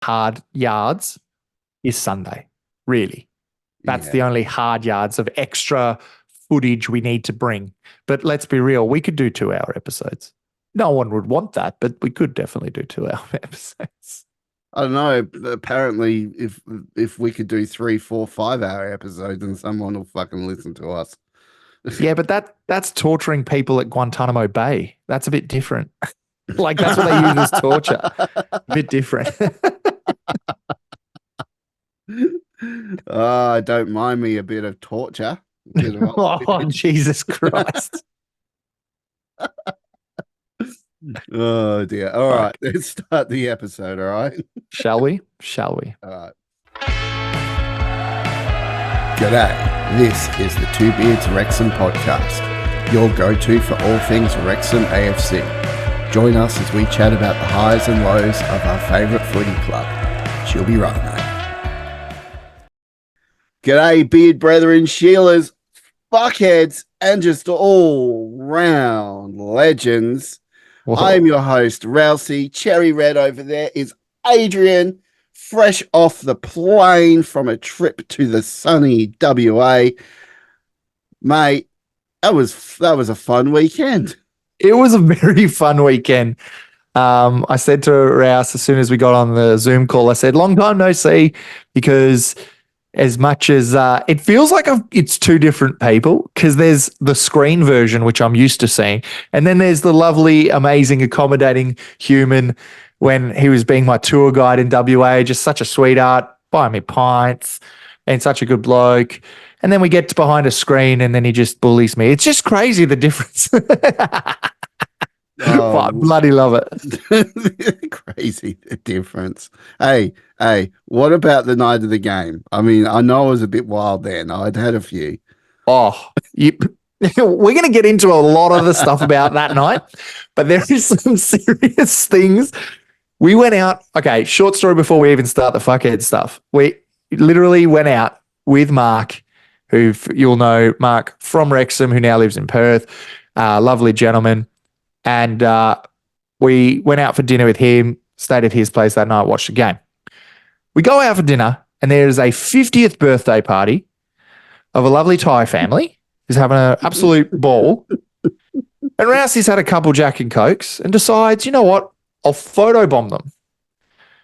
hard yards is Sunday, really. That's the only hard yards of extra footage we need to bring. But let's be real, we could do 2-hour episodes. No one would want that, but we could definitely do 2-hour episodes. I don't know. Apparently, if we could do 3, 4, 5-hour episodes, then someone will fucking listen to us. Yeah, but that's torturing people at Guantanamo Bay. That's a bit different. Like, that's what they use as torture. A bit different. Don't mind me a bit of torture. Oh, Jesus Christ. Oh, dear. All right, let's start the episode, all right? Shall we? All right. G'day. This is the Two Beards Wrexham podcast, your go-to for all things Wrexham AFC. Join us as we chat about the highs and lows of our favourite footy club. She'll be right, mate. G'day, beard brethren, Sheilas, fuckheads, and just all-round legends. Whoa. I'm your host, Rousey. Cherry red over there is Adrian, fresh off the plane from a trip to the sunny WA. Mate, that was a fun weekend. It was a very fun weekend. I said to Rouse as soon as we got on the Zoom call, I said, long time no see, because as much as it feels like it's two different people, because there's the screen version, which I'm used to seeing, and then there's the lovely, amazing, accommodating human when he was being my tour guide in WA, just such a sweetheart, buying me pints, and such a good bloke. And then we get to behind a screen and then he just bullies me. It's just crazy, the difference. I bloody love it. Crazy, the difference. Hey, what about the night of the game? I mean, I know I was a bit wild then. I'd had a few. We're going to get into a lot of the stuff about that night, but there is some serious things. We went out. Okay, short story before we even start the fuckhead stuff. We literally went out with Mark, who you'll know, Mark from Wrexham, who now lives in Perth, lovely gentleman. And we went out for dinner with him, stayed at his place that night, watched the game. We go out for dinner, and there's a 50th birthday party of a lovely Thai family who's having an absolute ball. And Rousey's had a couple Jack and Cokes and decides, you know what, I'll photobomb them.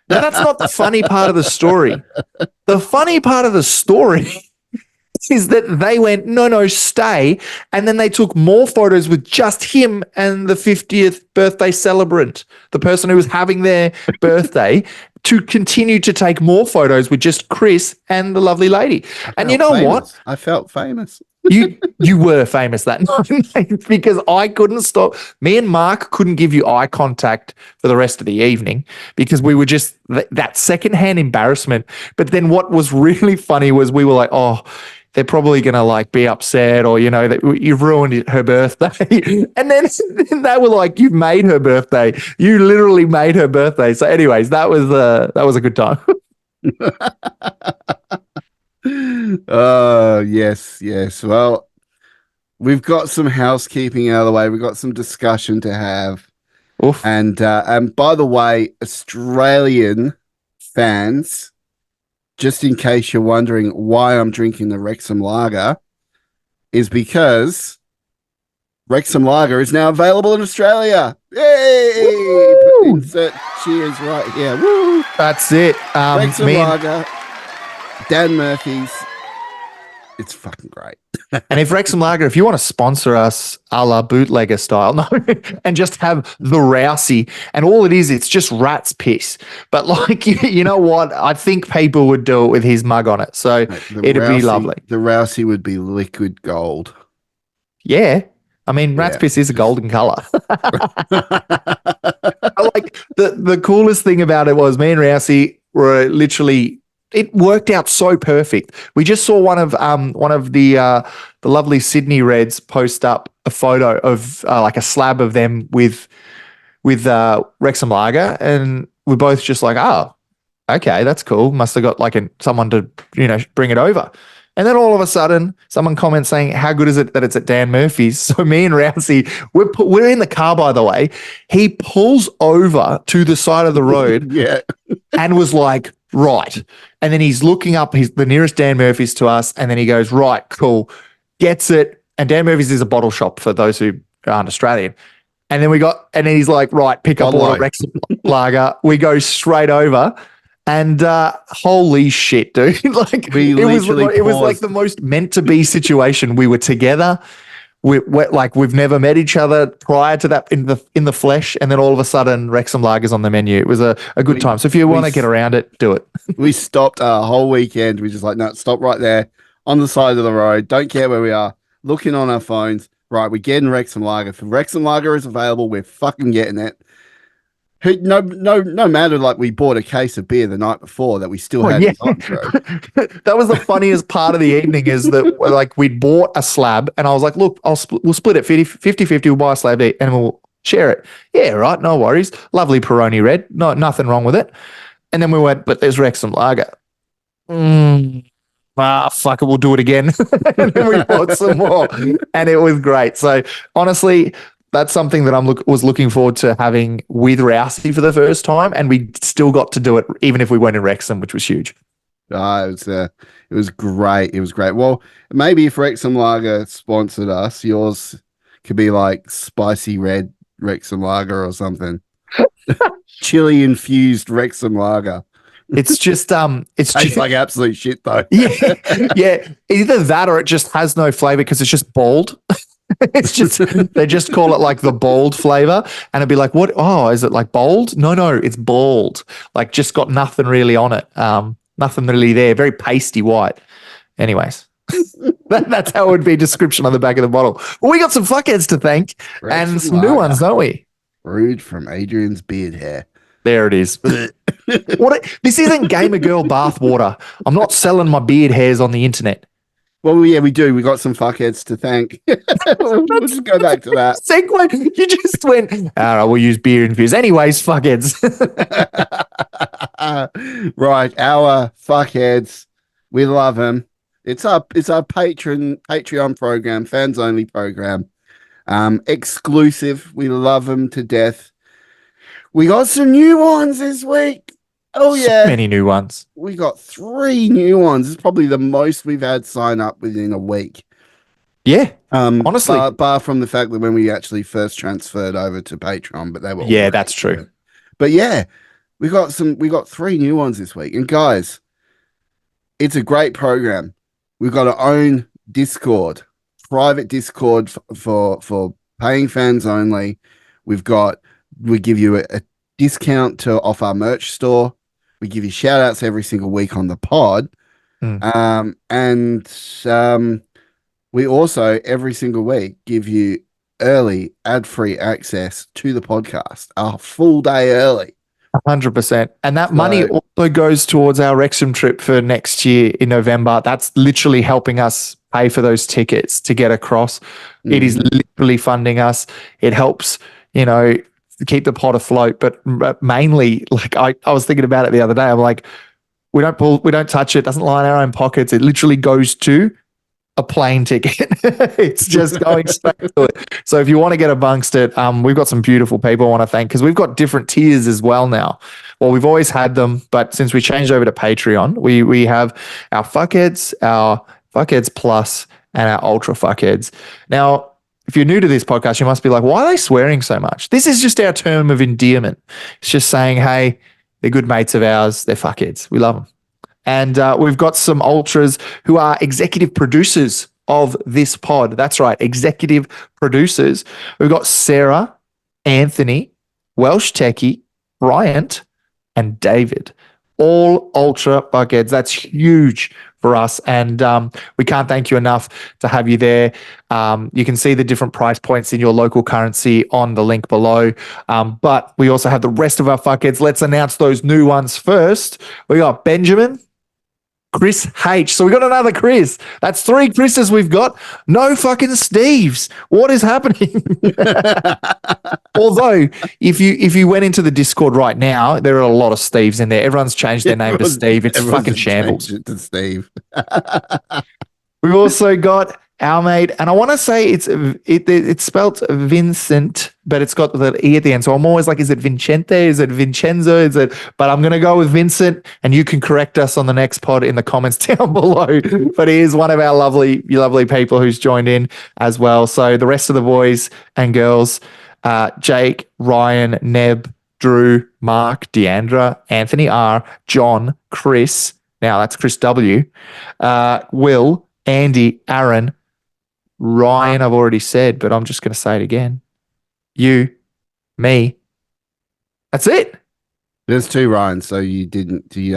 Now, that's not the funny part of the story. The funny part of the story is that they went, no, stay. And then they took more photos with just him and the 50th birthday celebrant, the person who was having their birthday, to continue to take more photos with just Chris and the lovely lady. And you know what? I felt famous. You were famous that night because I couldn't stop. Me and Mark couldn't give you eye contact for the rest of the evening because we were just that secondhand embarrassment. But then what was really funny was we were like, oh, they're probably going to be upset, or, that you've ruined her birthday. And then they were like, you've made her birthday. You literally made her birthday. So anyways, that was a good time. Oh, yes. Well, we've got some housekeeping out of the way. We've got some discussion to have. Oof. And by the way, Australian fans, just in case you're wondering why I'm drinking the Wrexham Lager, is because Wrexham Lager is now available in Australia. Yay! Woo! Insert cheers right here. Woo! That's it. Wrexham Lager, Dan Murphy's. It's fucking great. And if Wrexham Lager, if you want to sponsor us a la bootlegger style, and just have the Rousey, and all it is, it's just rat's piss. But you know what? I think people would do it with his mug on it. So it'd be lovely. The Rousey would be liquid gold. Yeah. I mean, rat's piss is a golden color. The coolest thing about it was me and Rousey were literally, it worked out so perfect. We just saw one of the lovely Sydney Reds post up a photo of a slab of them with Wrexham Lager, and we're both just like, oh, okay, that's cool. Must have got someone to bring it over. And then all of a sudden, someone comments saying, how good is it that it's at Dan Murphy's? So me and Rousey, we're in the car, by the way. He pulls over to the side of the road Yeah. and was like, right. And then he's looking up the nearest Dan Murphy's to us. And then he goes, right, cool. Gets it. And Dan Murphy's is a bottle shop for those who aren't Australian. And then he's like, right, pick up all the Wrexham lager. We go straight over. And holy shit, dude! Like it was like the most meant to be situation. We were together. We've never met each other prior to that in the flesh, and then all of a sudden, Wrexham Lager's on the menu. It was a good time. So if you want to get around it, do it. We stopped our whole weekend. We just like, no, stop right there on the side of the road. Don't care where we are. Looking on our phones. Right, we're getting Wrexham Lager. If Wrexham Lager is available, we're fucking getting it. No matter, like, we bought a case of beer the night before that we still had. That was the funniest part of the evening is that, like, we'd bought a slab and I was like, look, we'll split it 50-50. We'll buy a slab and we'll share it. Yeah, right. No worries. Lovely Peroni red. No, nothing wrong with it. And then we went, but there's Wrexham Lager. Fuck it. We'll do it again. And then we bought some more and it was great. So honestly, that's something that was looking forward to having with Rousey for the first time, and we still got to do it even if we weren't in Wrexham, which was huge. It was great. It was great. Well, maybe if Wrexham Lager sponsored us, yours could be like spicy red Wrexham Lager or something. Chili infused Wrexham Lager. It's just tastes like absolute shit though. yeah. Either that or it just has no flavor because it's just bold. It's just they just call it like the bold flavor, and it'd be like, what? Oh, is it like bold? No, it's bold. Like just got nothing really on it. Nothing really there. Very pasty white. Anyways, that's how it would be description on the back of the bottle. Well, we got some fuckheads to thank and some new ones, don't we? Rude from Adrian's beard hair. There it is. This isn't Gamer Girl bathwater. I'm not selling my beard hairs on the internet. Well, yeah, we do. We got some fuckheads to thank. We'll just go back to that. Segue. You just went, all right, we'll use beer infused. Anyways, fuckheads. Right, our fuckheads. We love them. It's our Patreon program, fans only program. Exclusive. We love them to death. We got some new ones this week. Oh, yeah. So many new ones. We got 3 new ones. It's probably the most we've had sign up within a week. Yeah. Honestly. Bar from the fact that when we actually first transferred over to Patreon, but they were. Yeah, that's true. But yeah, we got 3 new ones this week. And guys, it's a great program. We've got our own Discord, private Discord for paying fans only. We give you a discount to off our merch store. We give you shout outs every single week on the pod. And we also every single week give you early ad-free access to the podcast, a full day early. 100%. And that money also goes towards our Wrexham trip for next year in November. That's literally helping us pay for those tickets to get across. It is literally funding us. It helps, keep the pot afloat, but mainly, like I was thinking about it the other day. I'm like, we don't touch it. It doesn't line our own pockets. It literally goes to a plane ticket. It's just going straight to it. So if you want to get amongst it, we've got some beautiful people I want to thank because we've got different tiers as well now. Well, we've always had them, but since we changed over to Patreon, we have our Fuckheads Plus, and our Ultra Fuckheads. Now, if you're new to this podcast, you must be like, why are they swearing so much? This is just our term of endearment. It's just saying, hey, they're good mates of ours. They're fuckheads. We love them. And we've got some ultras who are executive producers of this pod. That's right, executive producers. We've got Sarah, Anthony, Welsh Techie, Bryant, and David. All ultra fuckheads. That's huge for us, and we can't thank you enough to have you there. You can see the different price points in your local currency on the link below, but we also have the rest of our fuckheads. Let's announce those new ones first. We got Benjamin, Chris H. So we got another Chris. That's 3 Chris's we've got. No fucking Steves. What is happening? Although, if you went into the Discord right now, there are a lot of Steves in there. Everyone's changed their name to Steve. It's fucking shambles. It to Steve. We've also got our mate, and I want to say it's spelled Vincent, but it's got the E at the end. So I'm always like, is it Vincente? Is it Vincenzo? Is it? But I'm gonna go with Vincent, and you can correct us on the next pod in the comments down below. But he is one of our lovely people who's joined in as well. So the rest of the boys and girls, Jake, Ryan, Neb, Drew, Mark, Deandra, Anthony R, John, Chris. Now that's Chris W. Will, Andy, Aaron, Ryan, I've already said, but I'm just going to say it again. You, me. That's it. There's 2 Ryans, so you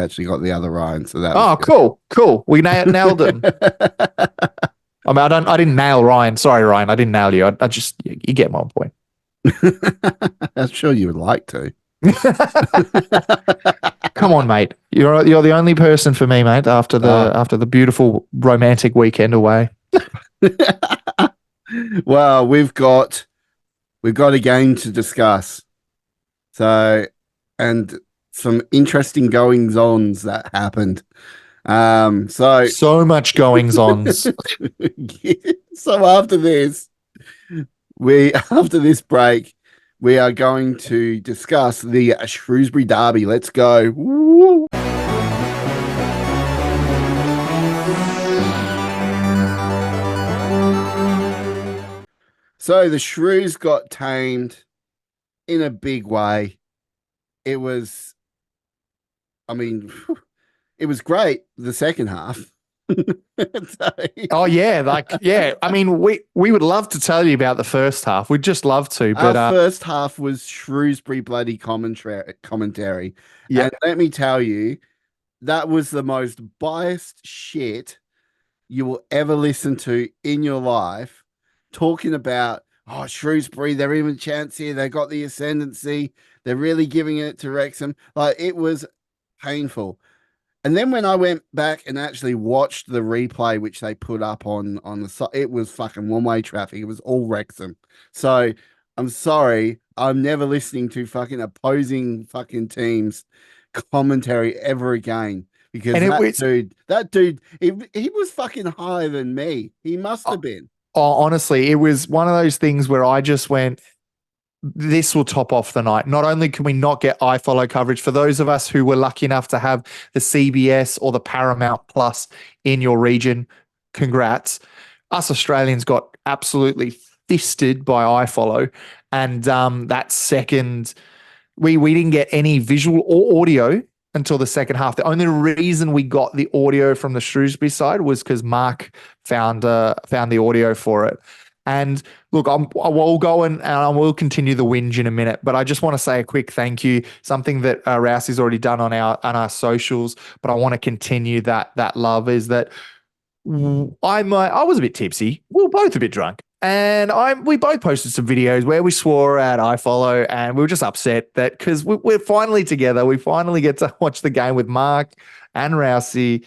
actually got the other Ryan. So that was cool. We nailed them. I mean, I didn't nail Ryan. Sorry, Ryan. I didn't nail you. I just, you get my point. I'm sure you would like to. Come on, mate. You're the only person for me, mate, after the beautiful romantic weekend away. Well, we've got a game to discuss. So, and some interesting goings-ons that happened. So much goings-ons. So after this break, we are going to discuss the Shrewsbury Derby. Let's go. Woo. So the Shrews got tamed in a big way. It was great, the second half. Oh yeah, I mean, we would love to tell you about the first half. We'd just love to, but our first half was Shrewsbury bloody commentary. Yeah. And let me tell you, that was the most biased shit you will ever listen to in your life. Talking about, Shrewsbury, they're even a chance here. They got the ascendancy. They're really giving it to Wrexham. Like, it was painful. And then when I went back and actually watched the replay, which they put up on the site, it was fucking one-way traffic. It was all Wrexham. So I'm sorry. I'm never listening to fucking opposing fucking teams commentary ever again. Because that dude, he was fucking higher than me. He must have been. Oh, honestly, it was one of those things where I just went, this will top off the night. Not only can we not get iFollow coverage, for those of us who were lucky enough to have the CBS or the Paramount Plus in your region, congrats. Us Australians got absolutely fisted by iFollow. And that second, we didn't get any visual or audio until the second half. The only reason we got the audio from the Shrewsbury side was because Mark found the audio for it. And look, I will go and I will continue the whinge in a minute, but I just want to say a quick thank you. Something that Rousey's already done on our socials, but I want to continue that love is that I was a bit tipsy. We were both a bit drunk. And we both posted some videos where we swore at iFollow, and we were just upset that because we're finally together. We finally get to watch the game with Mark and Rousey,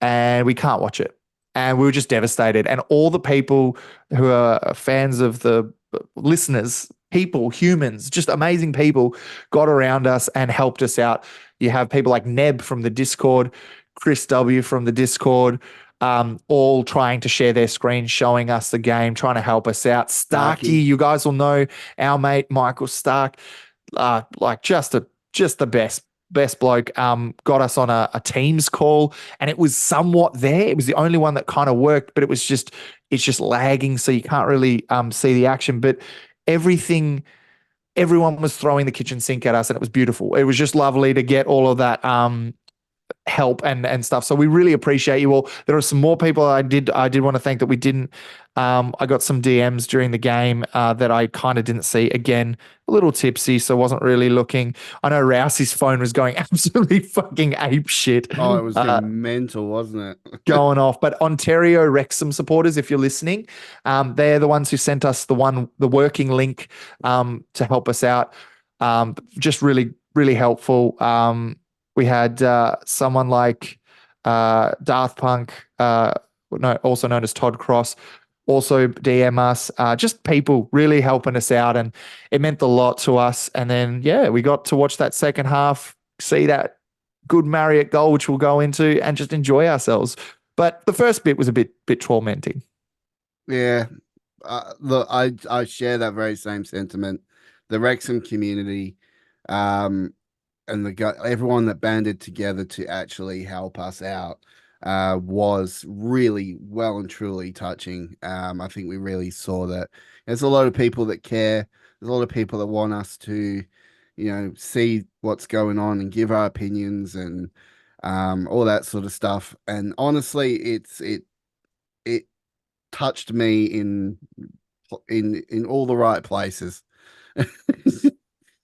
and we can't watch it. And we were just devastated. And all the people who are fans of the listeners, humans, just amazing people, got around us and helped us out. You have people like Neb from the Discord, Chris W from the Discord, all trying to share their screen, showing us the game, trying to help us out. Starkey, you guys will know our mate Michael Stark, like just the best bloke. Got us on a Teams call, and it was somewhat there. It was the only one that kind of worked, but it's just lagging, so you can't really see the action. But everyone was throwing the kitchen sink at us, and it was beautiful. It was just lovely to get all of that help and stuff. So we really appreciate you all. There are some more people I did want to thank that we didn't. I got some DMs during the game that I kind of didn't see. Again, a little tipsy, so wasn't really looking. I know Rousey's phone was going absolutely fucking ape shit. Oh, it was getting mental, wasn't it? Going off. But Ontario Wrexham supporters, if you're listening, they're the ones who sent us the working link to help us out. Just really, really helpful. We had someone like Darth Punk, also known as Todd Cross, also DM us. Just people really helping us out, and it meant a lot to us. And then, we got to watch that second half, see that good Marriott goal, which we'll go into, and just enjoy ourselves. But the first bit was a bit tormenting. Yeah. Look, I share that very same sentiment. The Wrexham community, um, and everyone that banded together to actually help us out, was really well and truly touching. I think we really saw that. There's a lot of people that care. There's a lot of people that want us to, see what's going on and give our opinions and all that sort of stuff. And honestly, it touched me in all the right places.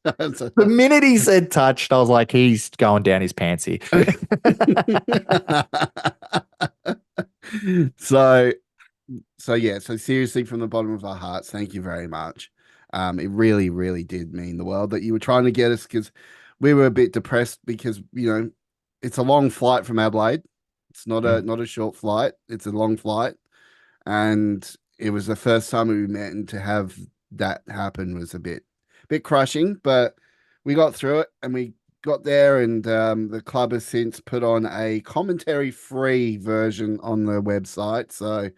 The minute he said touched, I was like, he's going down his pantsy. so so seriously, from the bottom of our hearts, thank you very much. It really, really did mean the world that you were trying to get us, because we were a bit depressed because it's a long flight from Adelaide. It's not a short flight. It's a long flight, and it was the first time we met, and to have that happen was a bit crushing, but we got through it and we got there, and the club has since put on a commentary free version on the website. So,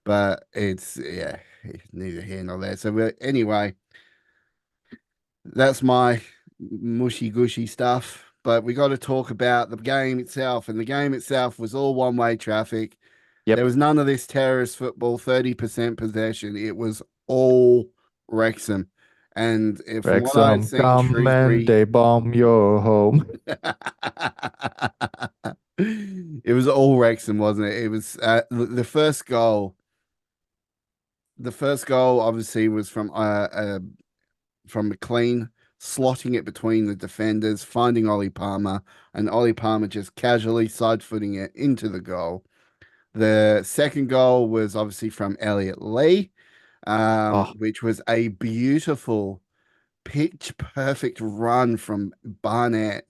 but it's neither here nor there. So anyway, that's my mushy gushy stuff. But we got to talk about the game itself, and the game itself was all one-way traffic. There Yep. was none of this terrorist football, 30% possession. It was all Wrexham. And from what I had Wrexham, seen, come and Shrewsbury, they bomb your home. it was all Wrexham, wasn't it? It was the first goal. The first goal obviously was from McLean, slotting it between the defenders, finding Ollie Palmer, and Ollie Palmer just casually side footing it into the goal. The second goal was obviously from Elliot Lee, Oh, which was a beautiful pitch perfect run from Barnett.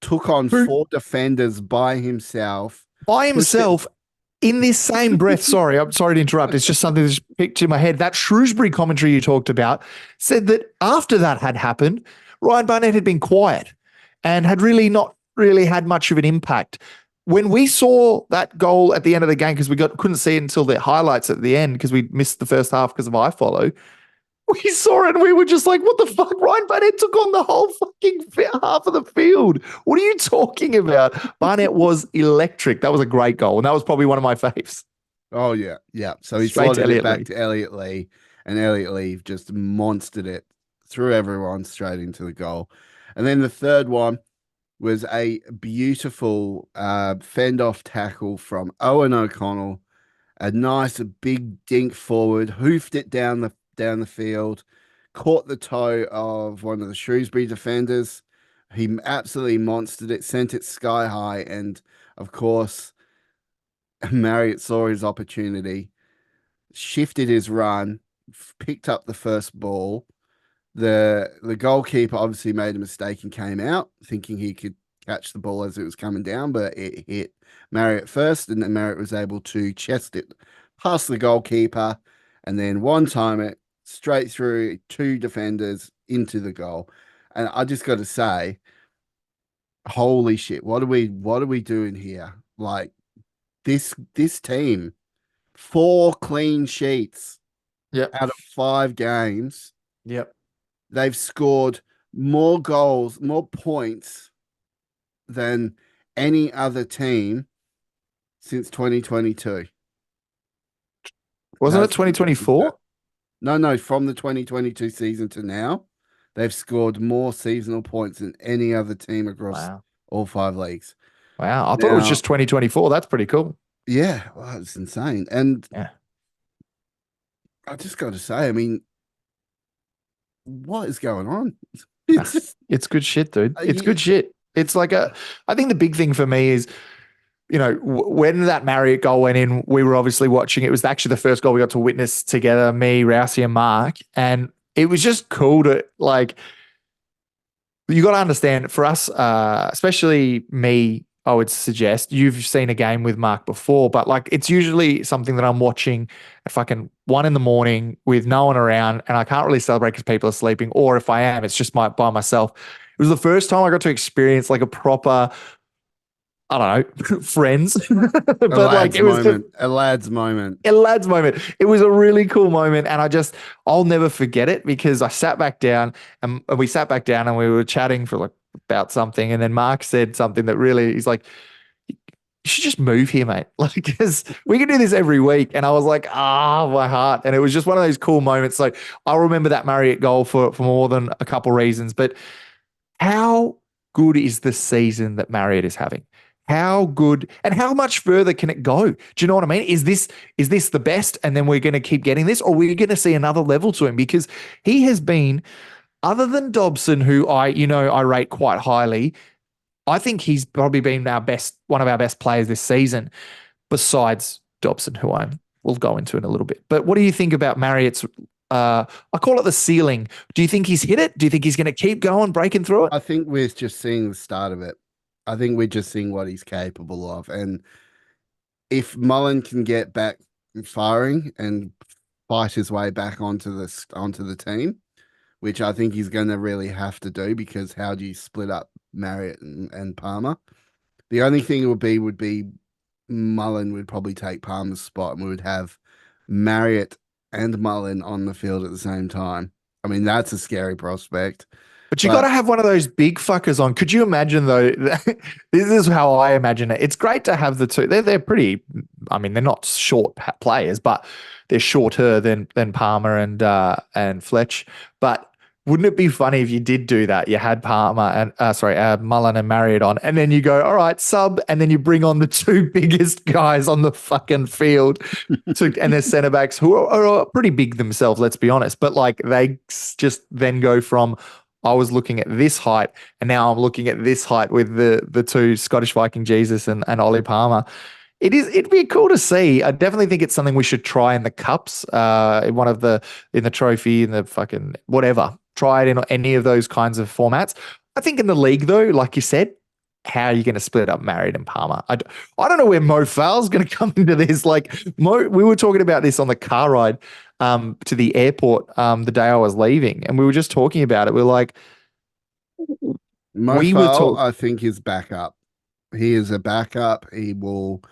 Took on who four defenders by himself, by pushed it. himself in this same breath, sorry, I'm sorry to interrupt. It's just something that's picked in my head. That Shrewsbury commentary you talked about said that after that had happened, Ryan Barnett had been quiet and had really not really had much of an impact. When we saw that goal at the end of the game, because we couldn't see it until the highlights at the end because we missed the first half because of iFollow, we saw it and we were just like, what the fuck? Ryan Barnett took on the whole fucking half of the field. What are you talking about? Barnett was electric. That was a great goal. And that was probably one of my faves. Oh yeah, yeah. So he Straight to slotted it Elliot back Lee. to Elliot Lee, and Elliot Lee just monstered it through everyone straight into the goal. And then the third one was a beautiful fend off tackle from Owen O'Connell. A nice big dink forward, hoofed it down the field, caught the toe of one of the Shrewsbury defenders. He absolutely monstered it, sent it sky high, and of course, Marriott saw his opportunity, shifted his run, picked up the first ball. The goalkeeper obviously made a mistake and came out, thinking he could catch the ball as it was coming down, but it hit Marriott first, and then Marriott was able to chest it past the goalkeeper, and then one time it straight through two defenders into the goal. And I just got to say, holy shit, what are we doing here? Like this team, 4 clean sheets Yep. out of 5 games. Yep. They've scored more goals, more points than any other team since 2022. Wasn't it That's 2024? no, from the 2022 season to now, they've scored more seasonal points than any other team across Wow. all 5 leagues. Wow. I thought it was Now, just 2024. That's pretty cool. yeah, well, it's insane. And Yeah. I just got to say, I mean, what is going on? Ah, It's just, it's good shit, dude. It's you, good shit. It's like I think the big thing for me is, when that Marriott goal went in, we were obviously watching. It was actually the first goal we got to witness together, me, Rousey, and Mark. And it was just cool to, like, you got to understand for us, especially me, I would suggest you've seen a game with Mark before, but like it's usually something that I'm watching at fucking 1 a.m. with no one around, and I can't really celebrate because people are sleeping, or if I am, it's just by myself. It was the first time I got to experience like a proper I don't know, friends. A But like lad's it was just moment. A lad's moment. a lad's moment. It was a really cool moment. And I'll never forget it because I sat back down and we sat back down and we were chatting for like about something. And then Mark said something that really, he's like, you should just move here, mate. Like, because we can do this every week. And I was like, my heart. And it was just one of those cool moments. So I'll remember that Marriott goal for more than a couple reasons. But how good is the season that Marriott is having? How good and how much further can it go? Do you know what I mean? Is this the best? And then we're going to keep getting this, or we're going to see another level to him because he has been, other than Dobson, who I rate quite highly. I think he's probably been one of our best players this season, besides Dobson, who we'll go into in a little bit. But what do you think about Marriott's? I call it the ceiling. Do you think he's hit it? Do you think he's going to keep going, breaking through it? I think we're just seeing the start of it. I think we're just seeing what he's capable of. And if Mullen can get back firing and fight his way back onto the team, which I think he's going to really have to do, because how do you split up Marriott and Palmer? The only thing it would be Mullen would probably take Palmer's spot, and we would have Marriott and Mullen on the field at the same time. I mean, that's a scary prospect. But you got to have one of those big fuckers on. Could you imagine though? This is how I imagine it. It's great to have the two. They're pretty. I mean, they're not short players, but they're shorter than Palmer and Fletch. But wouldn't it be funny if you did do that? You had Palmer and Mullen and Marriott on, and then you go, all right, sub, and then you bring on the two biggest guys on the fucking field, and their centre backs who are pretty big themselves. Let's be honest, but like they just then go from, I was looking at this height, and now I'm looking at this height with the two Scottish Viking Jesus and Ollie Palmer. It'd be cool to see. I definitely think it's something we should try in the cups, in the trophy, in the fucking whatever. Try it in any of those kinds of formats. I think in the league though, like you said, how are you going to split up Marriott and Palmer? I don't know where Mo Fowle's going to come into this. Like we were talking about this on the car ride to the airport the day I was leaving, and we were just talking about it. We're like, Mo Fowl, I think, is backup. He is a backup. He will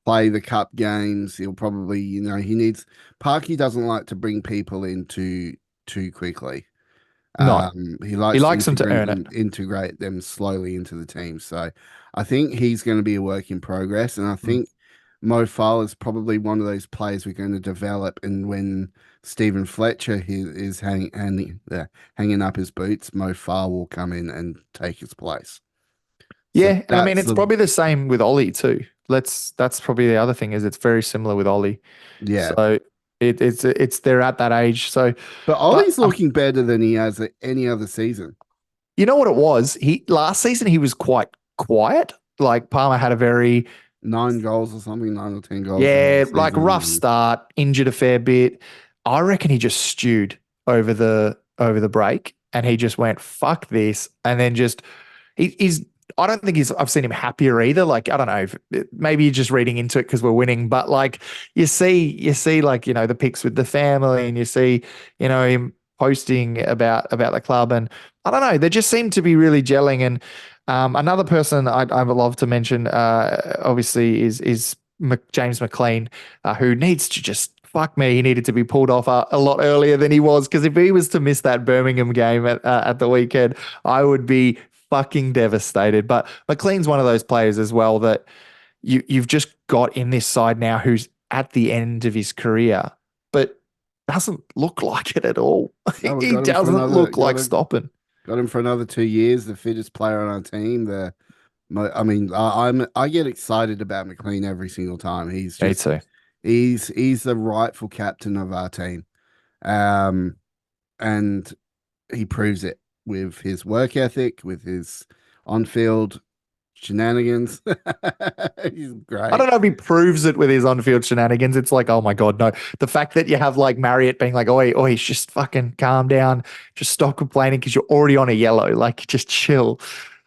play the cup games. He'll probably, he needs. Parky doesn't like to bring people in too quickly. No, he likes them to earn it. Integrate them slowly into the team. So I think he's going to be a work in progress. And I think Mo Fowl is probably one of those players we're going to develop. And when Stephen Fletcher is hanging up his boots, Mo Fowl will come in and take his place. Yeah, so and I mean it's probably the same with Ollie too. That's probably the other thing, is it's very similar with Ollie. Yeah. So it's they're at that age. So, but Ollie's looking better than he has at any other season. You know what it was? Last season he was quite quiet. Like Palmer had a very 9 goals or something, 9 or 10 goals. Yeah, like rough start, injured a fair bit. I reckon he just stewed over the break, and he just went, fuck this. And then he's I don't think I've seen him happier either. Like, I don't know, maybe you're just reading into it because we're winning, but like you see like, the pics with the family, and you see, him posting about the club, and I don't know, they just seem to be really gelling. And another person I would love to mention, obviously is James McLean, who needs to just, fuck me, he needed to be pulled off a lot earlier than he was, because if he was to miss that Birmingham game at the weekend, I would be fucking devastated. But McLean's one of those players as well that you've just got in this side now who's at the end of his career, but doesn't look like it at all. No, he doesn't look like stopping. Got him for another 2 years, the fittest player on our team. I get excited about McLean every single time. He's just, Me too. He's the rightful captain of our team. And he proves it with his work ethic, with his on-field shenanigans. He's great. I don't know if he proves it with his on-field shenanigans. It's like, oh my God, no. The fact that you have like Marriott being like, oi, just fucking calm down. Just stop complaining because you're already on a yellow. Like, just chill.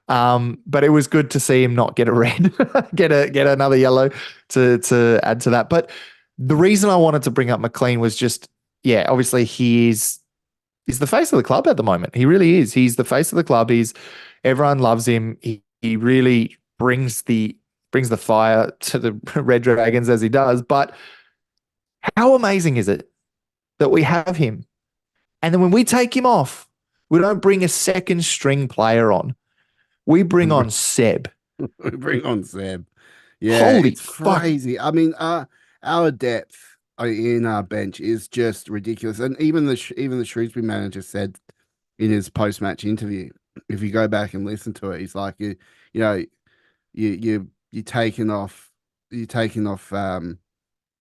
But it was good to see him not get a red, get another yellow to add to that. But the reason I wanted to bring up McLean was just, yeah, obviously he's the face of the club at the moment. He really is. He's the face of the club. Everyone loves him. He really brings the brings the fire to the Red Dragons as he does. But how amazing is it that we have him? And then when we take him off, we don't bring a second string player on. We bring on Seb. We bring on Seb. Yeah, Holy it's fuck. crazy. I mean, our depth in our bench is just ridiculous. And even the Shrewsbury manager said in his post match interview, if you go back and listen to it, he's like, you know, you're taking off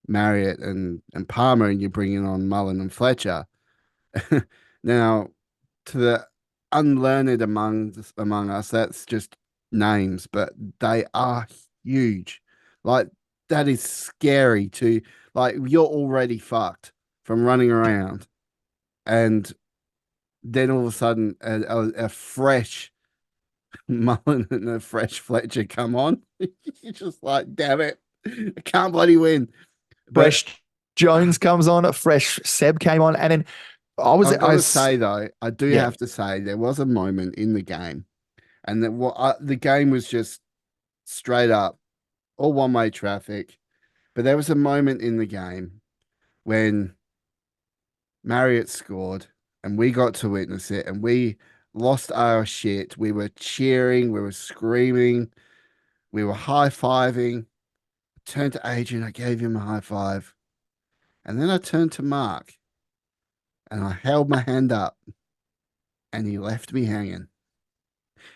Marriott and Palmer, and you're bringing on Mullen and Fletcher. Now, to the unlearned among us, that's just names, but they are huge. Like, that is scary to, like, you're already fucked from running around, and then all of a sudden a fresh Mullen and a fresh Fletcher come on. You're just like, damn it, I can't bloody win. Fresh Jones comes on, fresh Seb came on, and then I have to say there was a moment in the game, and that the game was just straight up all one-way traffic. But there was a moment in the game when Marriott scored, and we got to witness it, and we lost our shit. We were cheering, we were screaming, we were high-fiving. I turned to Adrian, I gave him a high five, and then I turned to Mark, and I held my hand up, and he left me hanging.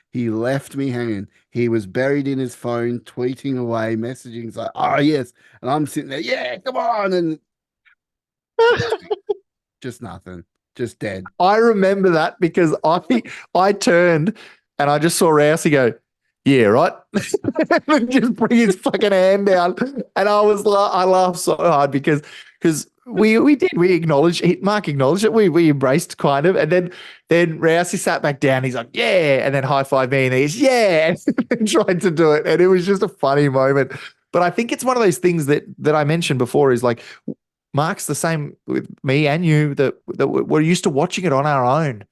He left me hanging. He was buried in his phone, tweeting away, messaging. He's like, oh, yes. And I'm sitting there, yeah, come on. And just nothing, just dead. I remember that because I turned and I just saw Rousey go, yeah, right. And just bring his fucking hand down. And I laughed so hard because we acknowledged, Mark acknowledged it. We embraced kind of. And then Rousey sat back down. He's like, yeah. And then high-fived me and he's, yeah. And tried to do it. And it was just a funny moment. But I think it's one of those things that I mentioned before is like, Mark's the same with me and you that we're used to watching it on our own,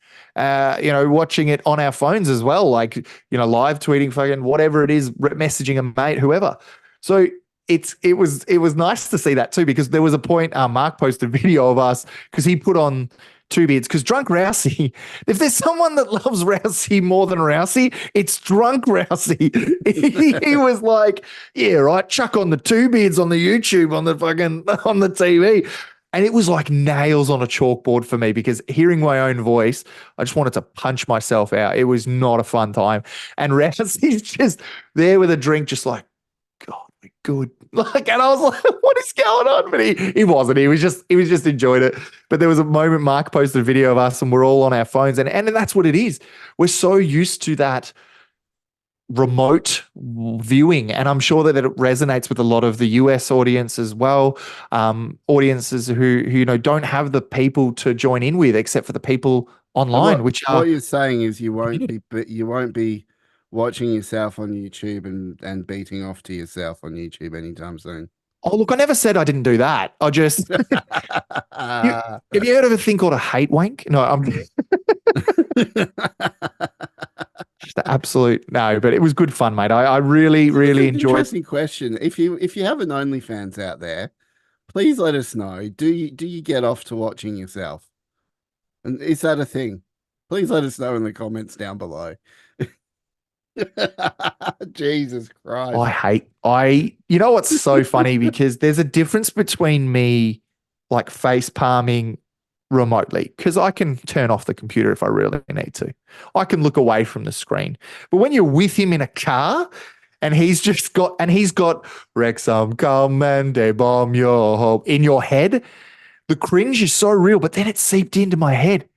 watching it on our phones as well, like, live tweeting, fucking whatever it is, messaging a mate, whoever. So it was nice to see that too, because there was a point Mark posted a video of us because he put on two beards because drunk Rousey, if there's someone that loves Rousey more than Rousey, it's drunk Rousey. He was like, yeah, right, chuck on the two beards on the YouTube, on the TV. And it was like nails on a chalkboard for me because hearing my own voice, I just wanted to punch myself out. It was not a fun time. And Rousey's just there with a drink, just like, God, we're good. Like, and I was like, what is going on? But he wasn't. He was just enjoying it. But there was a moment Mark posted a video of us and we're all on our phones. And that's what it is. We're so used to that remote viewing. And I'm sure that it resonates with a lot of the US audience as well. Audiences who don't have the people to join in with except for the people online, what you're saying is you won't be watching yourself on YouTube and beating off to yourself on YouTube anytime soon. Oh, look, I never said I didn't do that. I just... have you heard of a thing called a hate wank? No, I'm... just the absolute... No, but it was good fun, mate. I really, really enjoyed... Interesting question. If you have an OnlyFans out there, please let us know. Do you get off to watching yourself? And is that a thing? Please let us know in the comments down below. Jesus Christ. You know what's so funny? Because there's a difference between me like face palming remotely, because I can turn off the computer if I really need to. I can look away from the screen. But when you're with him in a car and he's got Wrexham, come and they bomb your home in your head, the cringe is so real, but then it seeped into my head.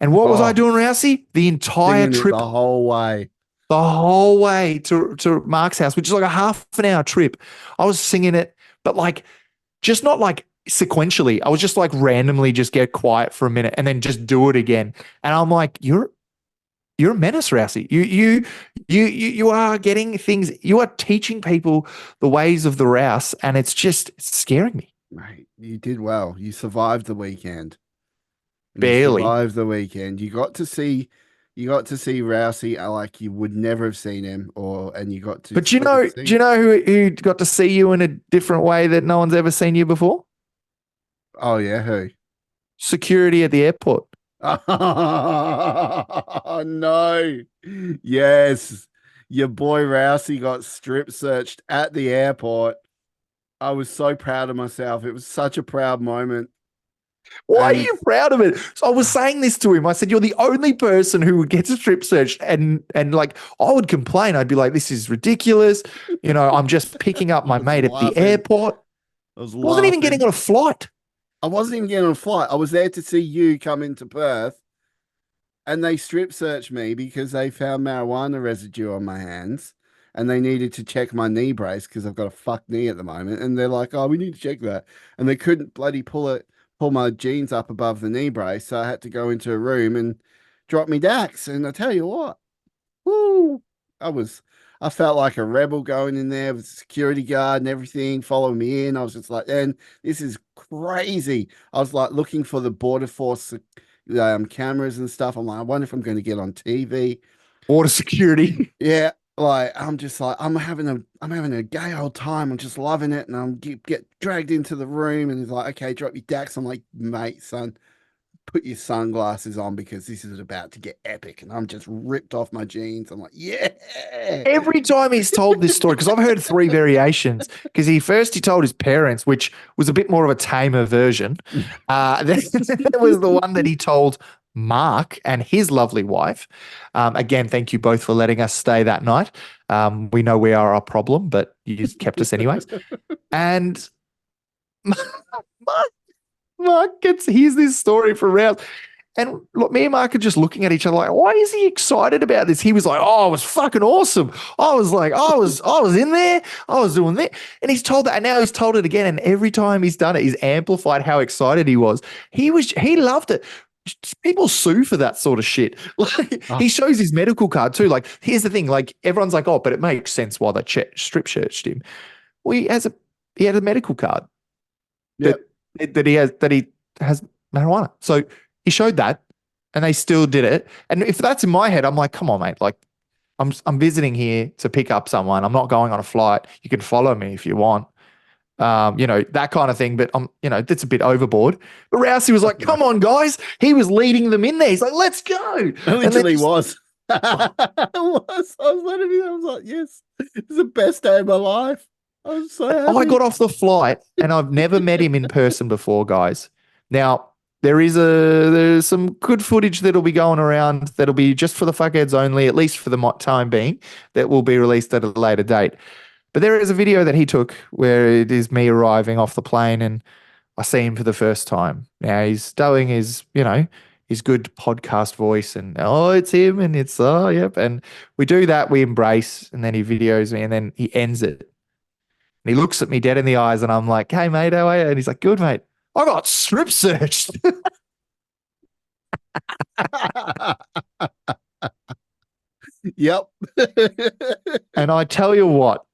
And what was I doing, Rousey? The entire trip. The whole way to Mark's house, which is like a half an hour trip. I was singing it, but like, just not like sequentially. I was just like randomly just get quiet for a minute and then just do it again. And I'm like, you're a menace, Rousey. You are getting things. You are teaching people the ways of the Rouse, and it's scaring me. Mate, you did well. You survived the weekend. Barely. You survived the weekend. You got to see You got to see Rousey like you would never have seen him, and you got to But sort of do you see. know who got to see you in a different way that no one's ever seen you before? Oh yeah, who? Security at the airport. Oh no. Yes. Your boy Rousey got strip searched at the airport. I was so proud of myself. It was such a proud moment. Why are And you proud of it? So I was saying this to him. I said, "You're the only person who would get a strip search," and like I would complain. I'd be like, "This is ridiculous." I'm just picking up I my was mate at the laughing. airport. I was Wasn't even getting laughing. on a flight. I wasn't even getting on a flight. I was there to see you come into Perth, and they strip searched me because they found marijuana residue on my hands, and they needed to check my knee brace because I've got a fucked knee at the moment. And they're like, "Oh, we need to check that," and they couldn't bloody pull my jeans up above the knee brace, so I had to go into a room and drop me dax. And I tell you what, woo, I was. I felt like a rebel going in there with a security guard and everything following me in. I was just like, and this is crazy. I was like looking for the border force cameras and stuff. I'm like, I wonder if I'm going to get on TV. Border security. Yeah, like I'm just like I'm having a gay old time. I'm just loving it, and I'm get dragged into the room, and he's like, okay, drop your dax. I'm like, mate, son, put your sunglasses on because this is about to get epic. And I'm just ripped off my jeans. I'm like, yeah. Every time he's told this story, because I've heard three variations. Because he told his parents, which was a bit more of a tamer version. Then there was the one that he told Mark and his lovely wife. Again, thank you both for letting us stay that night. We know we are a problem, but you kept us anyways. And Mark, here's this story for Rouse. And look, me and Mark are just looking at each other like, why is he excited about this? He was like, oh, it was fucking awesome. I was like, I was in there. I was doing that. And he's told that, and now he's told it again. And every time he's done it, he's amplified how excited he was. He loved it. People sue for that sort of shit. Like Oh, he shows his medical card too. Like, here's the thing, like everyone's like, oh, but it makes sense why they strip searched him. Well, he had a medical card that yep. that he has marijuana. So he showed that, and they still did it. And if that's in my head, I'm like, come on, mate. Like, I'm visiting here to pick up someone. I'm not going on a flight. You can follow me if you want. That kind of thing. But that's a bit overboard. But Rousey was like, come on, guys. He was leading them in there. He's like, let's go. I And then literally was. I was. I was letting me. I was like, yes, it's the best day of my life. I was so I happy. got off the flight, and I've never met him in person before, guys. Now, there's some good footage that'll be going around that'll be just for the fuckheads only, at least for the time being, that will be released at a later date. But there is a video that he took where it is me arriving off the plane, and I see him for the first time. Now he's doing his good podcast voice, and oh, it's him, and it's oh, yep. And we do that, we embrace, and then he videos me, and then he ends it. And he looks at me dead in the eyes, and I'm like, hey, mate, how are you? And he's like, good, mate. I got strip searched. Yep. And I tell you what,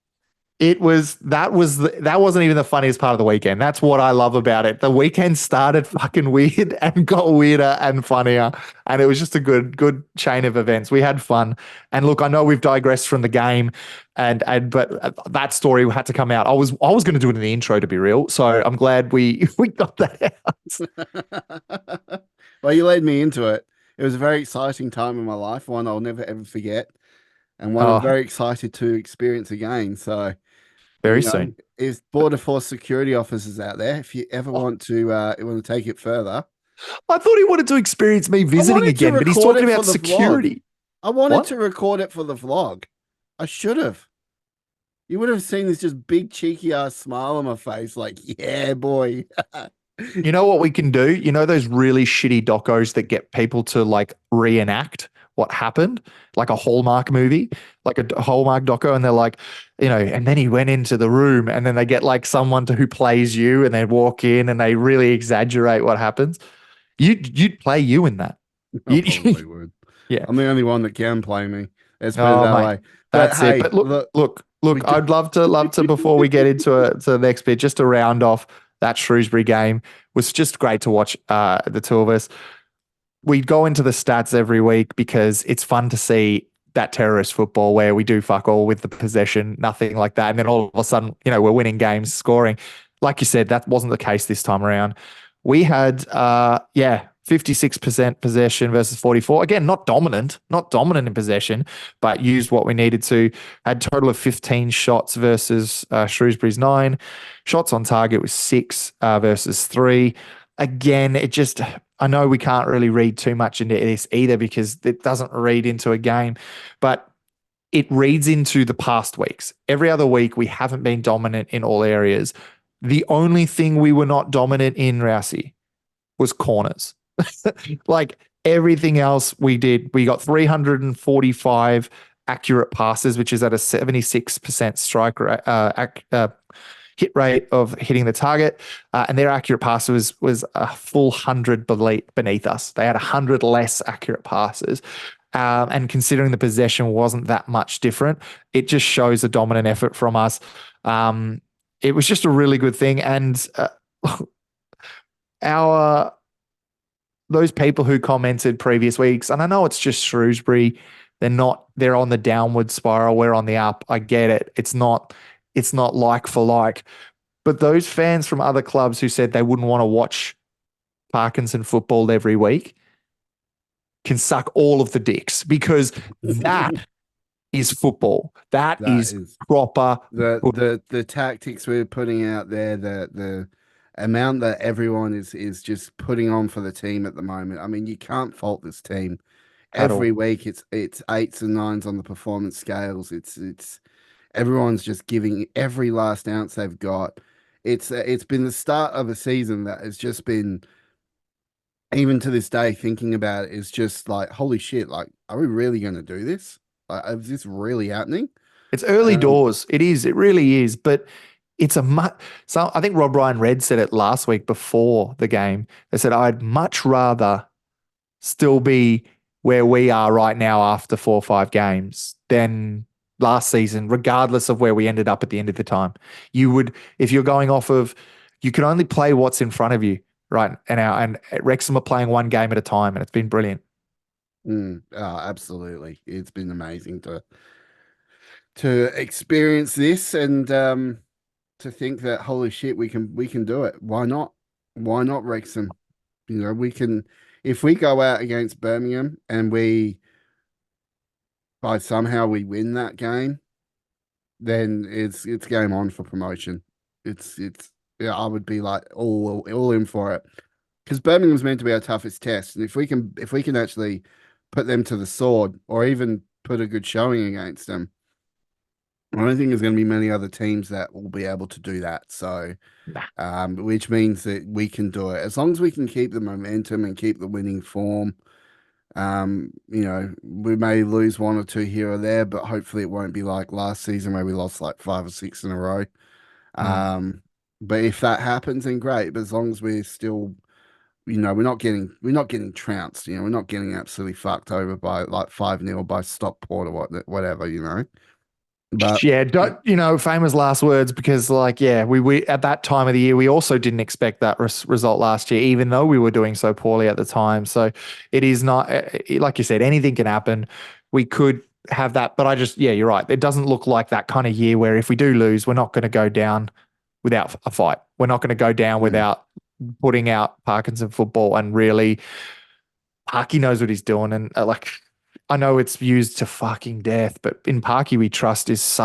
that wasn't even the funniest part of the weekend. That's what I love about it. The weekend started fucking weird and got weirder and funnier, and it was just a good chain of events. We had fun, and look, I know we've digressed from the game, but that story had to come out. I was going to do it in the intro, to be real. So I'm glad we got that out. Well, you led me into it. It was a very exciting time in my life, one I'll never ever forget, and one I'm Oh, very excited to experience again. So, very soon. is Border Force security officers out there. If you ever want to take it further, I thought he wanted to experience me I visiting wanted to again, but he's record talking it for about the vlog. security. I wanted What? to record it for the vlog. I should have. You would have seen this just big cheeky ass smile on my face, like, yeah, boy. You know what we can do? You know those really shitty docos that get people to like reenact what happened, like a Hallmark movie, like a Hallmark doco, and they're like, and then he went into the room, and then they get like someone who plays you, and they walk in and they really exaggerate what happens. You'd play you in that. I probably would. Yeah. I'm the only one that can play me. Let's put it Oh, that mate, way. But that's it. hey, But look, look, look, we look. do. I'd love to before we get to the next bit, just to round off that Shrewsbury game was just great to watch. The two of us. we go into the stats every week because it's fun to see that terrorist football where we do fuck all with the possession, nothing like that. And then all of a sudden, we're winning games, scoring. Like you said, that wasn't the case this time around. We had, 56% possession versus 44. Again, not dominant in possession, but used what we needed to. Had total of 15 shots versus Shrewsbury's 9. Shots on target was 6 versus 3. Again, I know we can't really read too much into this either because it doesn't read into a game, but it reads into the past weeks. Every other week, we haven't been dominant in all areas. The only thing we were not dominant in, Rousey, was corners. Like everything else we did, we got 345 accurate passes, which is at a 76% strike rate, hit rate of hitting the target. And their accurate pass was a full 100 beneath us. They had 100 less accurate passes. And considering the possession wasn't that much different, it just shows a dominant effort from us. It was just a really good thing. And our those people who commented previous weeks, and I know it's just Shrewsbury, they're on the downward spiral, we're on the up. I get it. It's not like for like. But those fans from other clubs who said they wouldn't want to watch Parkinson football every week can suck all of the dicks because that is football. That is proper. The tactics we're putting out there, the amount that everyone is just putting on for the team at the moment. I mean, you can't fault this team. Every week it's 8s and 9s on the performance scales. It's everyone's just giving every last ounce they've got. It's been the start of a season that has just been, even to this day, thinking about it is just like, holy shit, like, are we really going to do this? Like, is this really happening? It's early doors. It is. It really is. But it's so I think Rob Ryan Red said it last week before the game. They said, I'd much rather still be where we are right now after 4 or 5 games than last season, regardless of where we ended up at the end of the time. If you're going off of, you can only play what's in front of you, right? And Wrexham are playing one game at a time, and it's been brilliant. Absolutely. It's been amazing to experience this and to think that, holy shit, we can do it. Why not? Why not Wrexham? We can, if we go out against Birmingham and by somehow we win that game, then it's game on for promotion. It's yeah, I would be like all in for it. Because Birmingham's meant to be our toughest test. And if we can actually put them to the sword or even put a good showing against them, I don't think there's going to be many other teams that will be able to do that. So, which means that we can do it as long as we can keep the momentum and keep the winning form. We may lose 1 or 2 here or there, but hopefully it won't be like last season where we lost like 5 or 6 in a row. But if that happens, then great. But as long as we're still, we're not getting trounced. We're not getting absolutely fucked over by like 5-0 by Stockport or whatever. But yeah, famous last words because we at that time of the year we also didn't expect that result last year, even though we were doing so poorly at the time. So it is not like you said, anything can happen. We could have that, but you're right. It doesn't look like that kind of year where if we do lose, we're not going to go down without a fight. We're not going to go down without putting out Parkinson football, and really, Parky knows what he's doing, and I know it's used to fucking death, but in Parky we trust is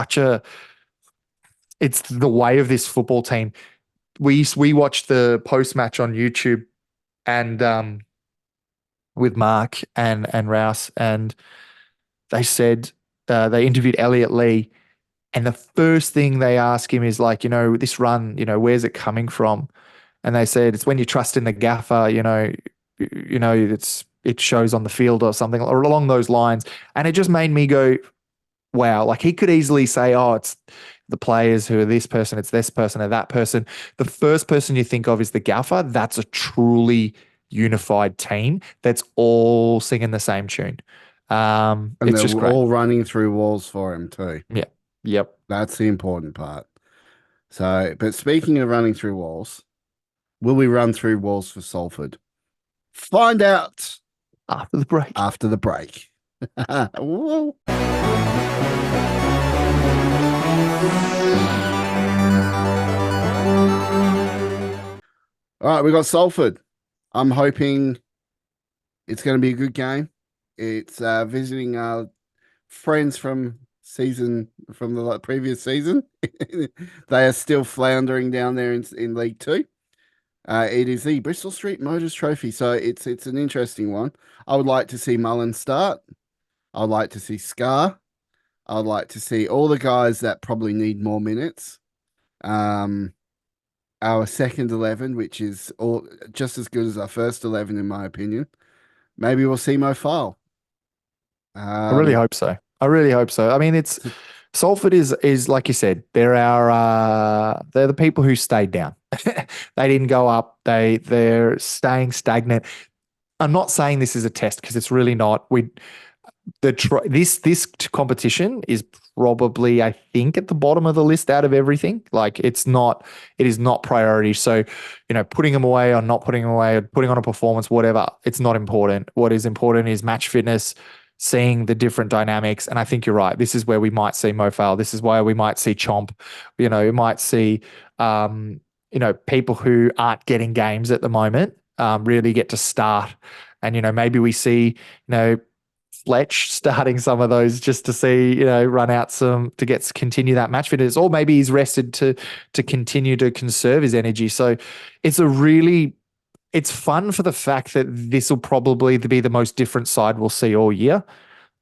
it's the way of this football team. We watched the post match on YouTube and with Mark and Rouse, and they said they interviewed Elliot Lee, and the first thing they ask him is like, this run, where's it coming from? And they said it's when you trust in the gaffer, it shows on the field or something or along those lines. And it just made me go, wow, like he could easily say, oh, it's the players who are this person, it's this person or that person. The first person you think of is the gaffer. That's a truly unified team that's all singing the same tune. And it's they're just great. all running through walls for him too. Yeah. Yep. That's the important part. So, but speaking of running through walls, will we run through walls for Salford? Find out after the break. after the break. Woo. All right, we got Salford. I'm hoping it's going to be a good game. It's visiting our friends from the previous season. They are still floundering down there in League Two. It is the Bristol Street Motors Trophy, so it's an interesting one. I would like to see Mullen start. I'd like to see Scar. I'd like to see all the guys that probably need more minutes. Um, our second 11, which is all just as good as our first 11, in my opinion. Maybe we'll see Mo File. I really Um, hope so. I really hope so. I mean, it's Salford is like you said, they're the people who stayed down. They didn't go up. They're staying stagnant. I'm not saying this is a test because it's really not. This competition is probably, I think, at the bottom of the list out of everything. Like it is not priority. So, putting them away or not putting them away, or putting on a performance, whatever, it's not important. What is important is match fitness, seeing the different dynamics. And I think you're right. This is where we might see Mofal. This is where we might see Chomp. We might see, people who aren't getting games at the moment really get to start. And, maybe we see, Fletch starting some of those just to see, run out some to continue that match fitness, or maybe he's rested to continue to conserve his energy. So it's fun for the fact that this will probably be the most different side we'll see all year.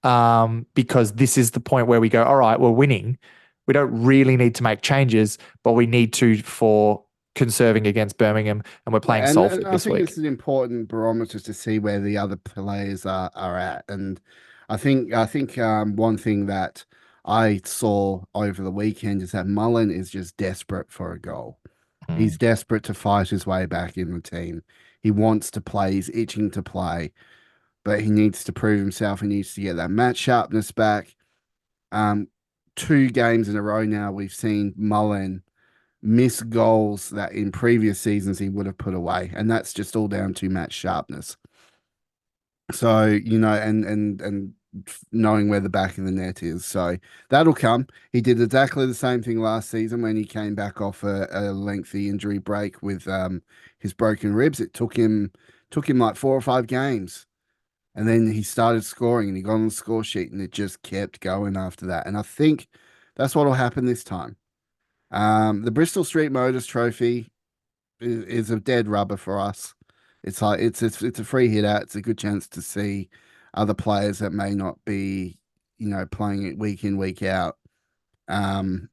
Because this is the point where we go, all right, we're winning. We don't really need to make changes, but we need to for conserving against Birmingham, and we're playing and Salford I this think week. it's an important barometer to see where the other players are at. And I think one thing that I saw over the weekend is that Mullen is just desperate for a goal. He's Mm. desperate to fight his way back in the team. He wants to play. He's itching to play, but he needs to prove himself. He needs to get that match sharpness back. Um, 2 games in a row now, we've seen Mullen miss goals that in previous seasons he would have put away, and that's just all down to match sharpness. So and knowing where the back of the net is, so that'll come. He did exactly the same thing last season when he came back off a lengthy injury break with his broken ribs. It took him like 4 or 5 games, and then he started scoring and he got on the score sheet, and it just kept going after that. And I think that's what will happen this time. The Bristol Street Motors Trophy is a dead rubber for us. It's like it's a free hit out. It's a good chance to see other players that may not be, playing it week in, week out. Um,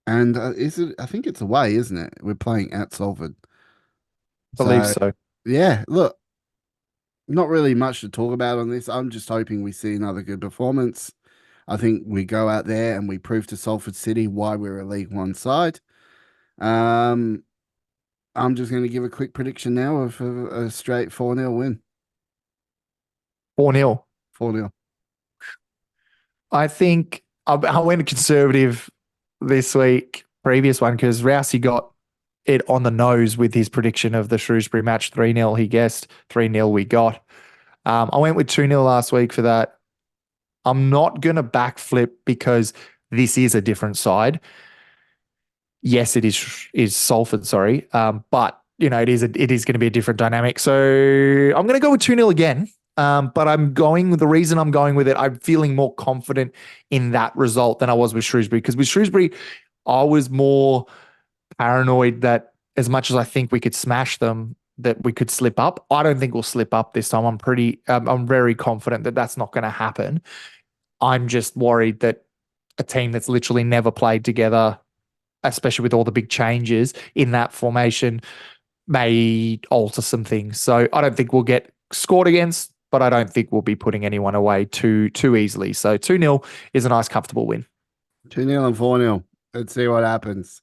and is it? I think it's away, isn't it? We're playing at Salford. Believe So so. yeah, look, not really much to talk about on this. I'm just hoping we see another good performance. I think we go out there and we prove to Salford City why we're a League One side. Um, I'm just going to give a quick prediction now of a straight 4-0 win. 4-0. 4-0. I think I went conservative this week, previous one, because Rousey got it on the nose with his prediction of the Shrewsbury match. 3-0 he guessed, 3-0 we got. I went with 2-0 last week for that. I'm not going to backflip because this is a different side. Yes, it is Salford, sorry. But it is going to be a different dynamic. So I'm going to go with 2-0 again. But the reason I'm going with it, I'm feeling more confident in that result than I was with Shrewsbury. Because with Shrewsbury, I was more paranoid that as much as I think we could smash them, that we could slip up. I don't think we'll slip up this time. I'm very confident that that's not going to happen. I'm just worried that a team that's literally never played together, especially with all the big changes in that formation, may alter some things. So I don't think we'll get scored against, but I don't think we'll be putting anyone away too easily. So 2-0 is a nice, comfortable win. 2-0 and 4-0. Let's see what happens.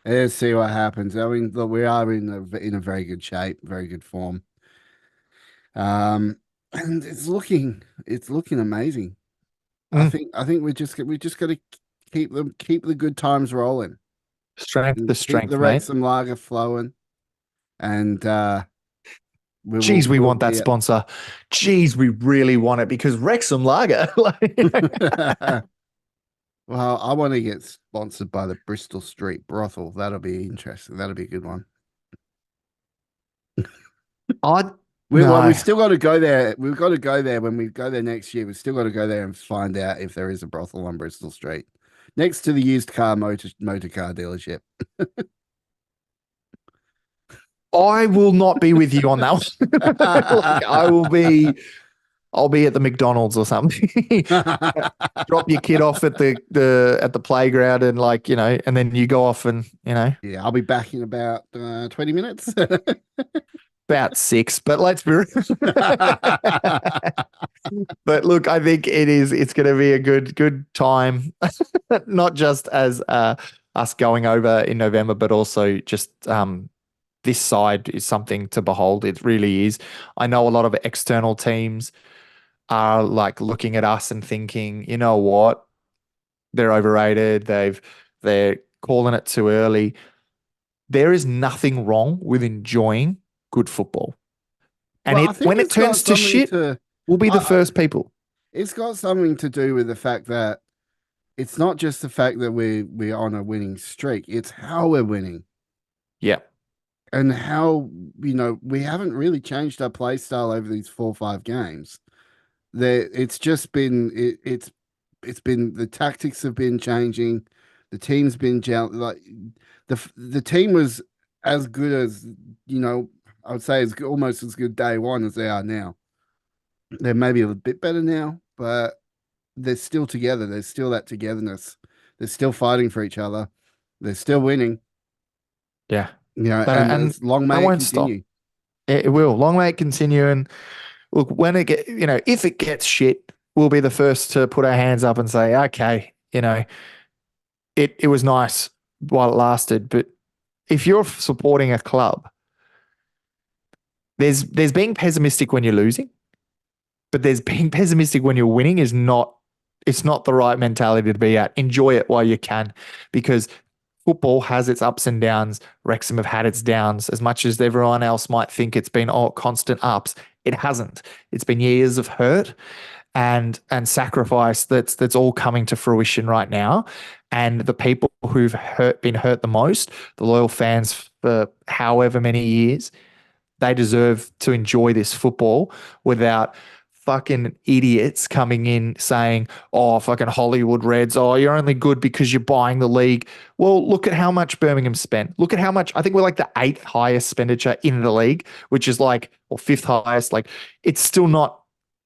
Let's see what happens. I mean, look, we are in a very good shape, very good form. And it's looking amazing. Mm. I think we just got to keep the good times rolling Strength and to keep the strength, mate. Wrexham lager flowing. And Geez, we we'll want that be sponsor. Geez, we really want it because Wrexham Lager. Well, I want to get sponsored by the Bristol Street Brothel. That'll be interesting. That'll be a good one. I We no. still got to go there. We've got to go there when we go there next year. We've still got to go there and find out if there is a brothel on Bristol Street, next to the used car motor car dealership. I will not be with you on that one. Like, I'll be at the McDonald's or something. Drop your kid off at the playground and and then you go off and Yeah, I'll be back in about 20 minutes. about 6. But let's be real. But look, I think it's going to be a good time, not just as us going over in November, but also just this side is something to behold. It really is. I know a lot of external teams are like looking at us and thinking, you know what, they're overrated. They're calling it too early. There is nothing wrong with enjoying good football, and Well, I think when it it's got turns to something shit, to. we'll be the I, first people. it's got something to do with the fact that it's not just the fact that we're on a winning streak. It's how we're winning. Yeah. And how we haven't really changed our play style over these 4 or 5 games. It's just been it's been the tactics have been changing. The team's been like the team was as good as I would say almost as good day one as they are now. They're maybe a bit better now, but they're still together. There's still that togetherness. They're still fighting for each other. They're still winning. Yeah. And And as long that may it won't stop. continue. It will. Long may it continue. And look, when if it gets shit, we'll be the first to put our hands up and say, okay, it was nice while it lasted. But if you're supporting a club, there's being pessimistic when you're losing, but there's being pessimistic when you're winning it's not the right mentality to be at. Enjoy it while you can, because football has its ups and downs. Wrexham have had its downs. As much as everyone else might think it's been constant ups, it hasn't. It's been years of hurt and sacrifice that's all coming to fruition right now. And the people who've been hurt the most, the loyal fans for however many years, they deserve to enjoy this football without fucking idiots coming in saying, oh, fucking Hollywood Reds, oh, you're only good because you're buying the league. Well, look at how much Birmingham spent. Look at how much, I think we're like the 8th highest expenditure in the league, which is or 5th highest. Like, it's still not,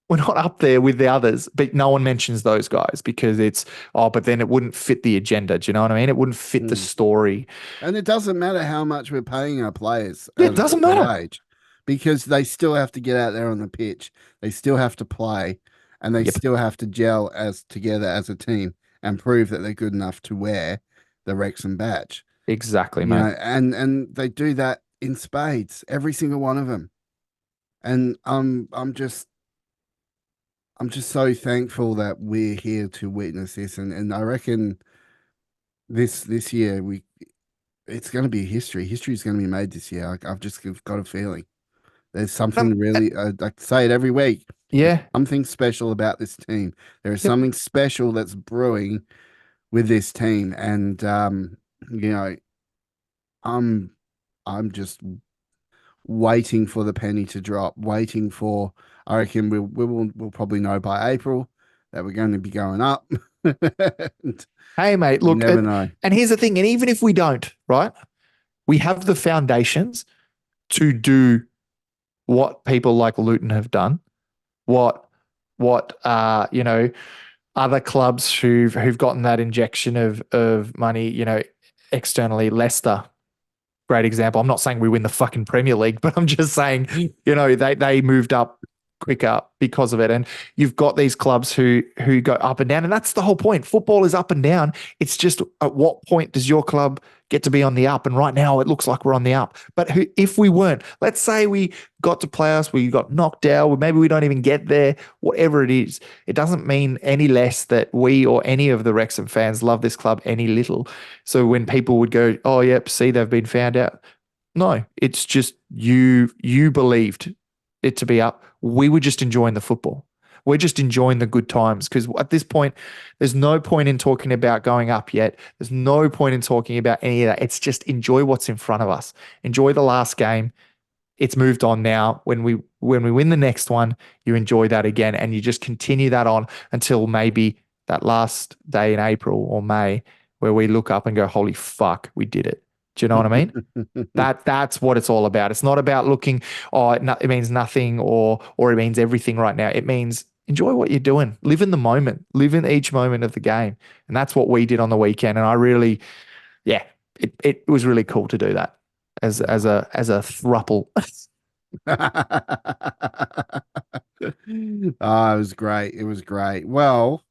we're not up there with the others, but no one mentions those guys because but then it wouldn't fit the agenda. Do you know what I mean? It wouldn't fit the story. And it doesn't matter how much we're paying our players Yeah, as it doesn't a matter. wage, because they still have to get out there on the pitch. They still have to play, and they still have to gel together as a team and prove that they're good enough to wear the Wrexham badge. Exactly, mate. And they do that in spades, every single one of them. And I'm just so thankful that we're here to witness this, and I reckon this year it's going to be history. History is going to be made this year. I've just got a feeling there's something really. I say it every week. Yeah. There's something special about this team. There is Yep. something special that's brewing with this team, and I'm just waiting for the penny to drop. Waiting for. I reckon we'll probably know by April that we're going to be going up. Hey, mate, look, never know. And here's the thing, and even if we don't, right, we have the foundations to do what people like Luton have done, what other clubs who've gotten that injection of money, externally. Leicester, great example. I'm not saying we win the fucking Premier League, but I'm just saying, they moved up quicker because of it. And you've got these clubs who go up and down, and that's the whole point. Football is up and down. It's just at what point does your club get to be on the up? And right now it looks like we're on the up. But if we weren't, let's say we got to playoffs, we got knocked out, maybe we don't even get there, whatever it is, it doesn't mean any less that we or any of the Wrexham fans love this club any little. So when people would go, oh, yep, see, they've been found out. No, it's just you believed it to be up. We were just enjoying the football. We're just enjoying the good times because at this point, there's no point in talking about going up yet. There's no point in talking about any of that. It's just enjoy what's in front of us. Enjoy the last game. It's moved on now. When we win the next one, you enjoy that again, and you just continue that on until maybe that last day in April or May, where we look up and go, "Holy fuck, we did it." Do you know what I mean? That's what it's all about. It's not about looking, oh, it means nothing or it means everything right now. It means enjoy what you're doing. Live in the moment. Live in each moment of the game. And that's what we did on the weekend. And I really, yeah, it was really cool to do that as a thruple. Oh, it was great. It was great. Well,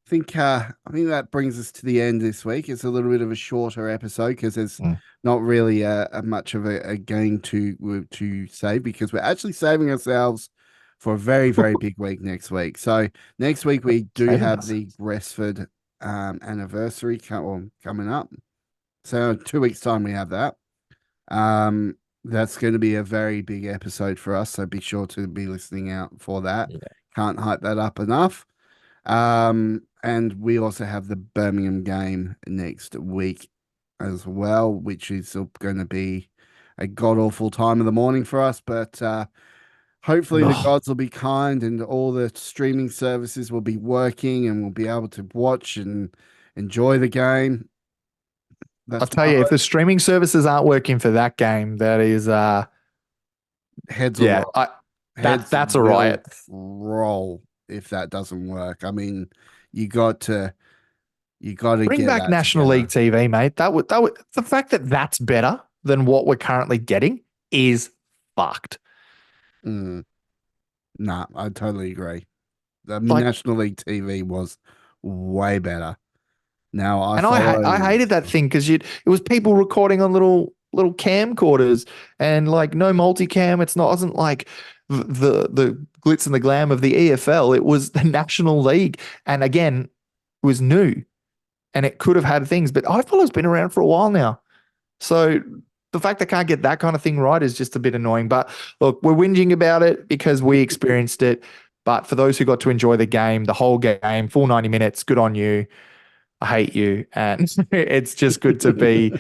I think that brings us to the end this week. It's a little bit of a shorter episode because there's not really a much of a game to save because we're actually saving ourselves for a very, very big week next week. So next week we do have the Brestford anniversary coming up. So 2 weeks time we have that. That's going to be a very big episode for us. So be sure to be listening out for that. Yeah. Can't hype that up enough. And we also have the Birmingham game next week as well, which is going to be a god-awful time of the morning for us. But hopefully the gods will be kind and all the streaming services will be working and we'll be able to watch and enjoy the game. I'll tell you, if the streaming services aren't working for that game, that is heads yeah, that's a riot. Roll if that doesn't work. I mean, you got to Bring back National League TV, mate. That would the fact that that's better than what we're currently getting is fucked. Nah, I totally agree. The National League TV was way better. Now I hated that thing because it was people recording on little camcorders and like no multicam. It wasn't like the glitz and the glam of the EFL. It was the National League, and again, it was new, and it could have had things. But iFollow's been around for a while now, so the fact they can't get that kind of thing right is just a bit annoying. But look, we're whinging about it because we experienced it. But for those who got to enjoy the game, the whole game, full 90 minutes, good on you. I hate you. And it's just good to be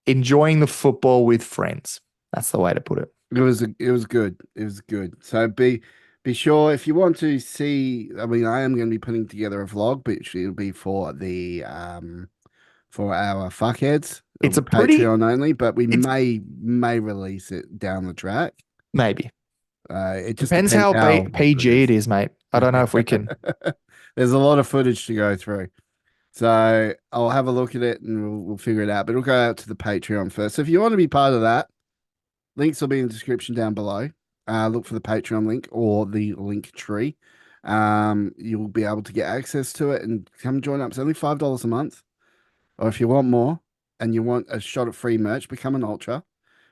enjoying the football with friends. That's the way to put it. It was good. It was good. So be sure if you want to see. I mean, I am going to be putting together a vlog, but it'll be for the for our fuckheads. It's a Patreon only, but we may release it down the track. Maybe. It just depends how PG it is, mate. I don't know if we can. There's a lot of footage to go through. So I'll have a look at it and we'll figure it out. But it'll go out to the Patreon first. So if you want to be part of that, links will be in the description down below. Look for the Patreon link or the link tree. You'll be able to get access to it and come join up. It's only $5 a month. Or if you want more and you want a shot at free merch, become an ultra.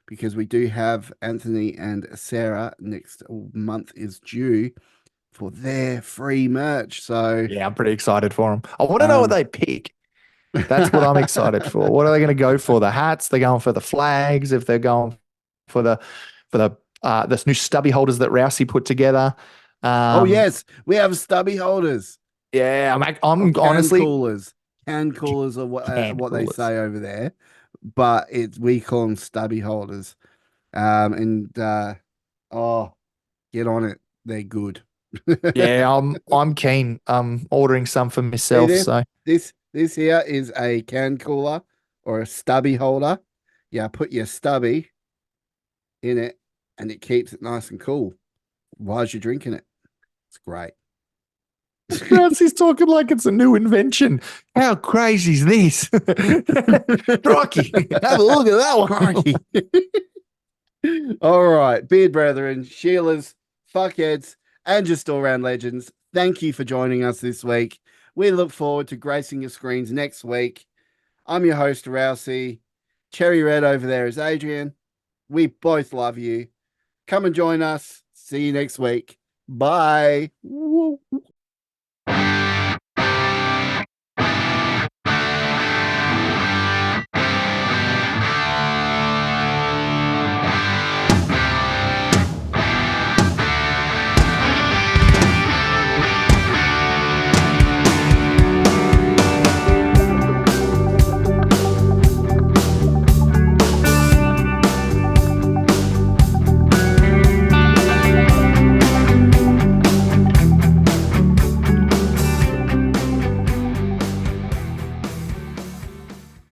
Because we do have Anthony and Sarah next month is due for their free merch. So yeah, I'm pretty excited for them. I want to know what they pick. That's what I'm excited for. What are they going to go for? The hats? They're going for the flags. If they're going for the new stubby holders that Rousey put together. Oh yes, we have stubby holders. Yeah, I'm honestly can coolers are what they say over there, but we call them stubby holders. Get on it. They're good. Yeah, I'm keen. I'm ordering some for myself. So this here is a can cooler or a stubby holder. Yeah, put your stubby in it and it keeps it nice and cool whilst you're drinking it. It's great. He's talking like it's a new invention. How crazy is this? Rocky, have a look at that one. Rocky. All right, beard brethren, Sheilas, fuckheads, and just all-round legends, thank you for joining us this week. We look forward to gracing your screens next week. I'm your host, Rousey. Cherry Red over there is Adrian. We both love you. Come and join us. See you next week. Bye.